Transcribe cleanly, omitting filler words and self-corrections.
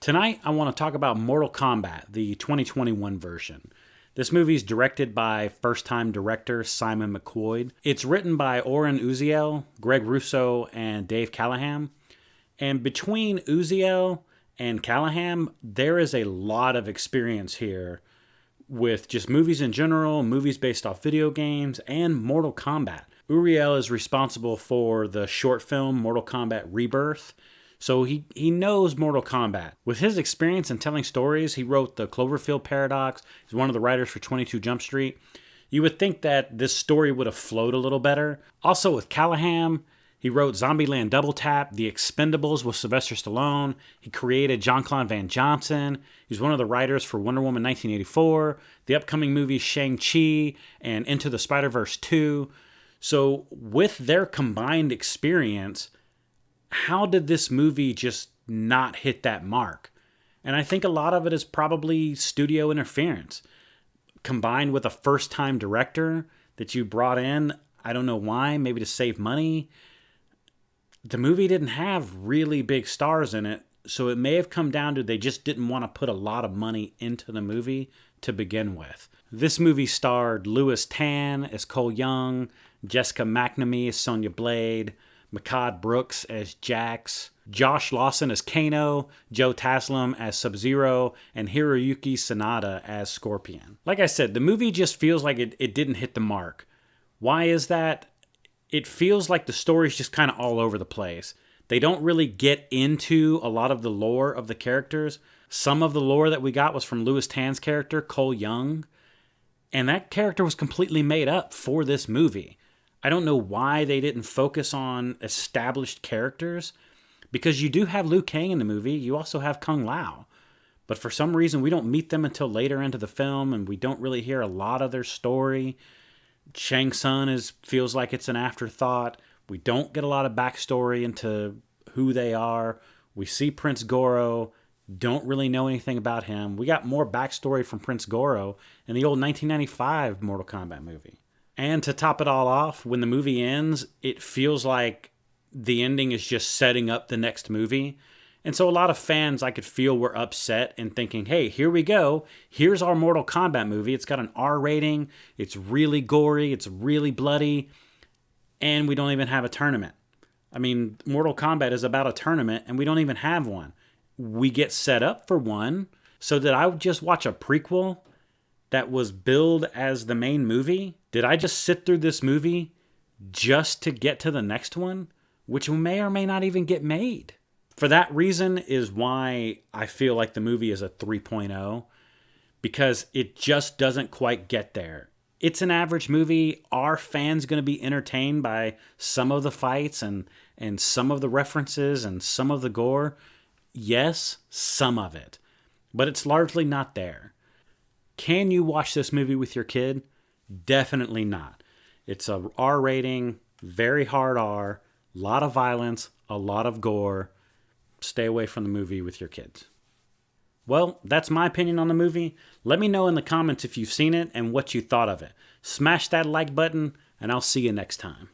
Tonight, I want to talk about Mortal Kombat, the 2021 version. This movie is directed by first-time director Simon McQuoid. It's written by Oren Uziel, Greg Russo, and Dave Callahan. And between Uziel and Callahan, there is a lot of experience here with just movies in general, movies based off video games, and Mortal Kombat. Uriel is responsible for the short film Mortal Kombat Rebirth, so he knows Mortal Kombat. With his experience in telling stories, he wrote The Cloverfield Paradox. He's one of the writers for 22 Jump Street. You would think that this story would have flowed a little better. Also with Callahan, he wrote Zombieland Double Tap, The Expendables with Sylvester Stallone. He created Jean-Claude Van Johnson. He's one of the writers for Wonder Woman 1984, the upcoming movies Shang-Chi, and Into the Spider-Verse 2. So with their combined experience, how did this movie just not hit that mark? And I think a lot of it is probably studio interference. Combined with a first-time director that you brought in, I don't know why, maybe to save money. The movie didn't have really big stars in it, so it may have come down to they just didn't want to put a lot of money into the movie to begin with. This movie starred Louis Tan as Cole Young, Jessica McNamee as Sonya Blade, Mehcad Brooks as Jax, Josh Lawson as Kano, Joe Taslim as Sub-Zero, and Hiroyuki Sanada as Scorpion. Like I said, the movie just feels like it didn't hit the mark. Why is that? It feels like the story's just kind of all over the place. They don't really get into a lot of the lore of the characters. Some of the lore that we got was from Louis Tan's character, Cole Young, and that character was completely made up for this movie. I don't know why they didn't focus on established characters, because you do have Liu Kang in the movie, you also have Kung Lao, but for some reason we don't meet them until later into the film, and we don't really hear a lot of their story. Shang Tsung feels like it's an afterthought. We don't get a lot of backstory into who they are. We see Prince Goro, don't really know anything about him. We got more backstory from Prince Goro in the old 1995 Mortal Kombat movie. And to top it all off, when the movie ends, it feels like the ending is just setting up the next movie. And so a lot of fans, I could feel, were upset and thinking, hey, here we go. Here's our Mortal Kombat movie. It's got an R rating. It's really gory. It's really bloody. And we don't even have a tournament. I mean, Mortal Kombat is about a tournament, and we don't even have one. We get set up for one. So did I just watch a prequel that was billed as the main movie? Did I just sit through this movie just to get to the next one, which may or may not even get made? For that reason is why I feel like the movie is a 3.0, because it just doesn't quite get there. It's an average movie. Are fans going to be entertained by some of the fights and some of the references and some of the gore? Yes, some of it. But it's largely not there. Can you watch this movie with your kid? Definitely not. It's a R rating, very hard R, a lot of violence, a lot of gore. Stay away from the movie with your kids. Well, that's my opinion on the movie. Let me know in the comments if you've seen it and what you thought of it. Smash that like button, and I'll see you next time.